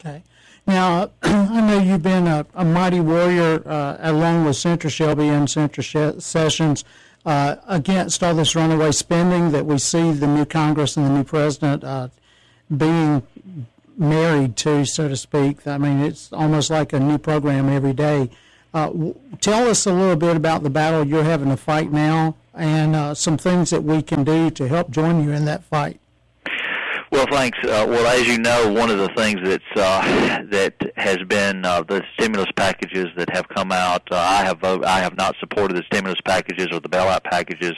Okay. Now, I know you've been a mighty warrior along with Senator Shelby and Senator Sessions against all this runaway spending that we see the new Congress and the new president being married to, so to speak. I mean, it's almost like a new program every day. Tell us a little bit about the battle you're having to fight now and some things that we can do to help join you in that fight. Well, thanks. Well, as you know, one of the things that has been the stimulus packages that have come out. I have not supported the stimulus packages or the bailout packages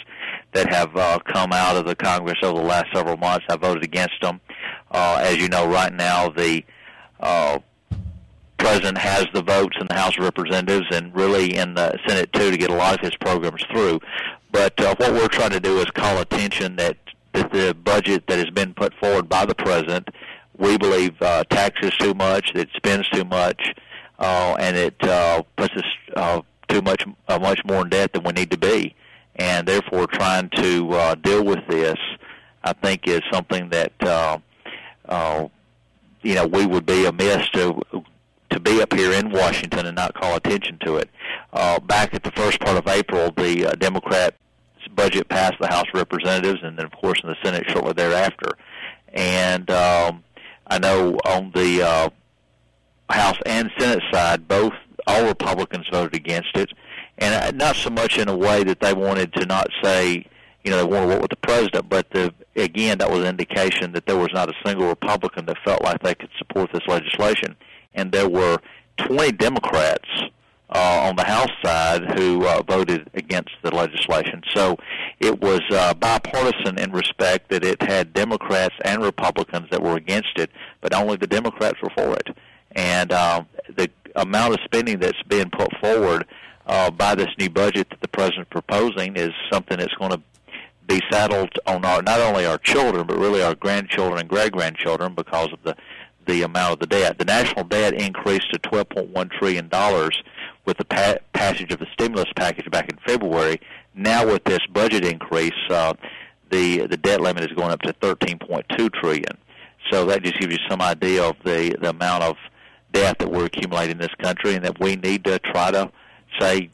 that have come out of the Congress over the last several months. I voted against them. As you know, right now the President has the votes in the House of Representatives and really in the Senate too to get a lot of his programs through. But what we're trying to do is call attention that the budget that has been put forward by the President, we believe taxes too much, it spends too much, and it puts us much more in debt than we need to be. And therefore trying to deal with this, I think, is something that we would be amiss to be up here in Washington and not call attention to it. Back at the first part of April, the Democrat budget passed the House of Representatives and then, of course, in the Senate shortly thereafter. And I know on the House and Senate side, all Republicans voted against it, and not so much in a way that they wanted to not say, they want to work with the President, but again, that was an indication that there was not a single Republican that felt like they could support this legislation. And there were 20 Democrats on the House side who voted against the legislation. So it was bipartisan in respect that it had Democrats and Republicans that were against it, but only the Democrats were for it. And the amount of spending that's being put forward by this new budget that the President's proposing is something that's going to be saddled on not only our children, but really our grandchildren and great-grandchildren because of the amount of the debt. The national debt increased to $12.1 trillion with the passage of the stimulus package back in February. Now with this budget increase, the debt limit is going up to $13.2 trillion. So that just gives you some idea of the amount of debt that we're accumulating in this country, and that we need to try to say,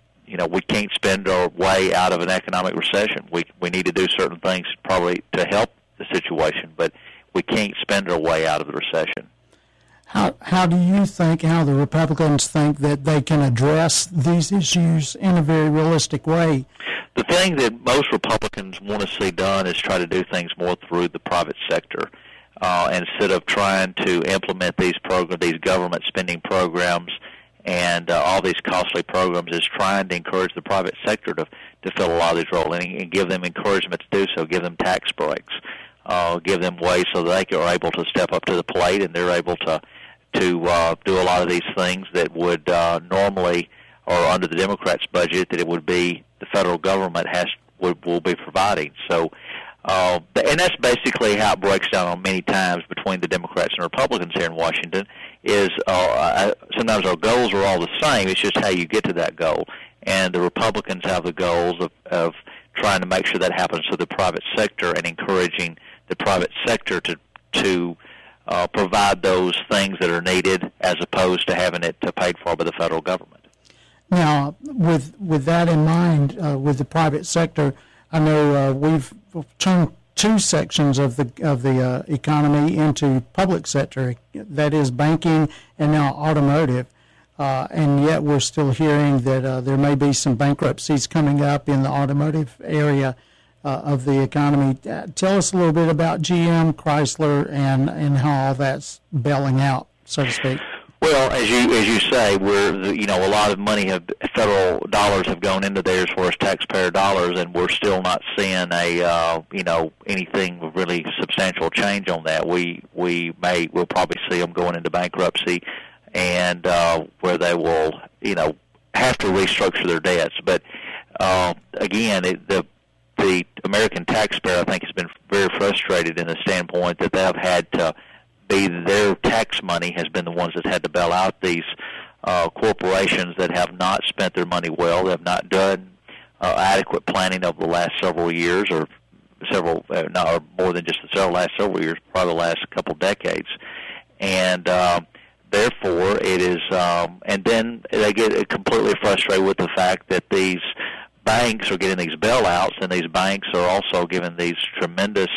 we can't spend our way out of an economic recession. We need to do certain things probably to help the situation, but we can't spend our way out of the recession. How do you think, how the Republicans think that they can address these issues in a very realistic way? The thing that most Republicans want to see done is try to do things more through the private sector. Instead of trying to implement these government spending programs and all these costly programs, is trying to encourage the private sector to fill a lot of these roles and give them encouragement to do so, give them tax breaks, give them ways so that they are able to step up to the plate and they're able to do a lot of these things that would normally, or under the Democrats' budget, that it would be the federal government will be providing. So, and that's basically how it breaks down on many times between the Democrats and Republicans here in Washington. Is sometimes our goals are all the same. It's just how you get to that goal. And the Republicans have the goals of trying to make sure that happens to the private sector and encouraging the private sector to provide those things that are needed, as opposed to having it paid for by the federal government. Now, with that in mind, with the private sector, I know we've turned two sections of the economy into public sector, that is banking and now automotive, and yet we're still hearing that there may be some bankruptcies coming up in the automotive area of the economy. Tell us a little bit about GM, Chrysler, and how all that's bailing out, so to speak. Well, as you say, a lot of money federal dollars have gone into there as far as taxpayer dollars, and we're still not seeing anything of really substantial change on that. We'll probably see them going into bankruptcy, and where they will have to restructure their debts. But again, the American taxpayer, I think, has been very frustrated in the standpoint that they have had to their tax money has been the ones that had to bail out these corporations that have not spent their money well, they have not done adequate planning over the last several years, or more than just the last several years, probably the last couple decades. And therefore, it is, and then they get completely frustrated with the fact that these banks are getting these bailouts, and these banks are also giving these tremendous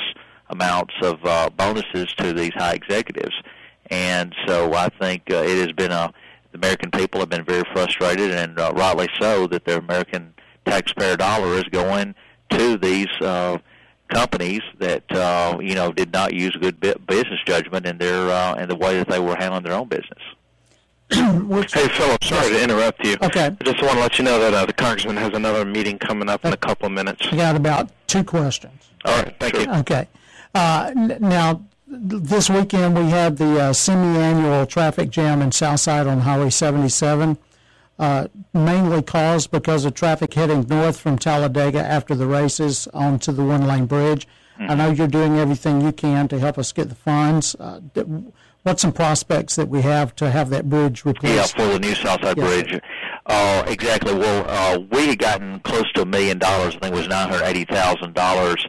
amounts of bonuses to these high executives. And so I think it has been the American people have been very frustrated, and rightly so, that the American taxpayer dollar is going to these companies that did not use good business judgment in their in the way that they were handling their own business. Hey, Philip, sorry to interrupt you. Okay. I just want to let you know that the Congressman has another meeting coming up in a couple of minutes. I got about 2 questions. All right, thank you. Okay. Now, this weekend we had the semi-annual traffic jam in Southside on Highway 77, mainly caused because of traffic heading north from Talladega after the races onto the one-lane bridge. I know you're doing everything you can to help us get the funds. What's some prospects that we have to have that bridge replaced? Yeah, for the new Southside Bridge. Exactly. Well, we had gotten close to $1 million. I think it was $980,000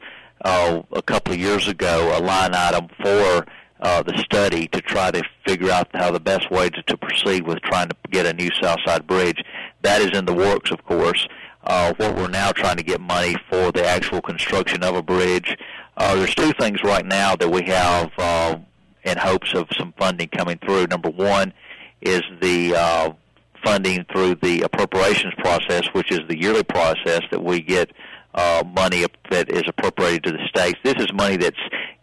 a couple of years ago, a line item for the study to try to figure out how the best way to proceed with trying to get a new Southside Bridge. That is in the works, of course. What we're now trying to get money for the actual construction of a bridge. There's 2 things right now that we have in hopes of some funding coming through. Number one is the funding through the appropriations process, which is the yearly process that we get money that is appropriated to the states. This is money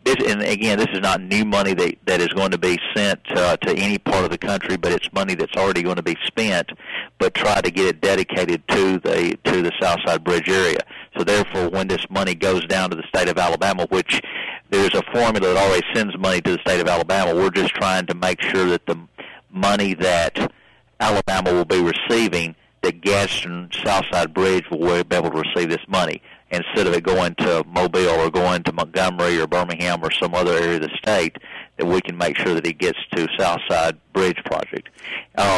and again, this is not new money that is going to be sent to any part of the country, but it's money that's already going to be spent, but try to get it dedicated to the Southside Bridge area. So therefore, when this money goes down to the state of Alabama, which there's a formula that always sends money to the state of Alabama, we're just trying to make sure that the money that Alabama will be receiving, that Gadsden Southside Bridge will be able to receive this money, instead of it going to Mobile or going to Montgomery or Birmingham or some other area of the state, that we can make sure that it gets to Southside Bridge project.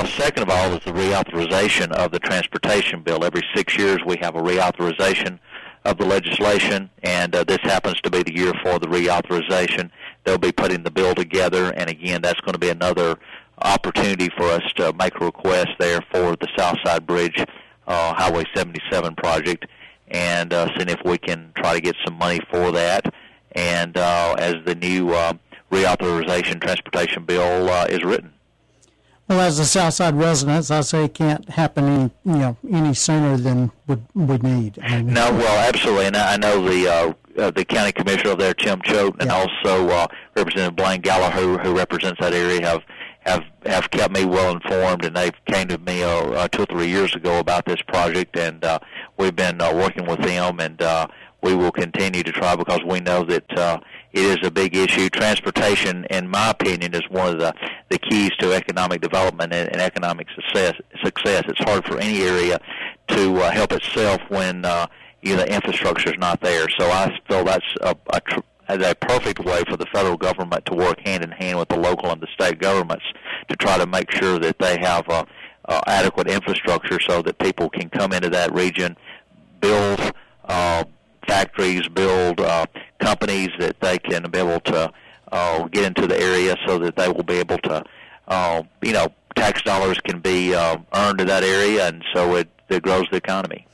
Second of all is the reauthorization of the transportation bill. Every 6 years we have a reauthorization of the legislation, and this happens to be the year for the reauthorization. They'll be putting the bill together, and again, that's going to be another opportunity for us to make a request there for the Southside Bridge Highway 77 project, and seeing if we can try to get some money for that. And as the new reauthorization transportation bill is written. Well, as a Southside resident, I say it can't happen any sooner than we need. No, well, absolutely, and I know the county commissioner over there, Tim Choate, and also Representative Blaine Gallagher, who represents that area, have kept me well informed, and they came to me 2 or 3 years ago about this project, and we've been working with them, and we will continue to try, because we know that it is a big issue. Transportation, in my opinion, is one of the keys to economic development and economic success. It's hard for any area to help itself when the infrastructure is not there. So I feel that's a perfect way for the federal government to work hand in hand with the local and the state governments to try to make sure that they have adequate infrastructure so that people can come into that region, build factories, build companies that they can be able to get into the area, so that they will be able to, tax dollars can be earned in that area, and so it grows the economy.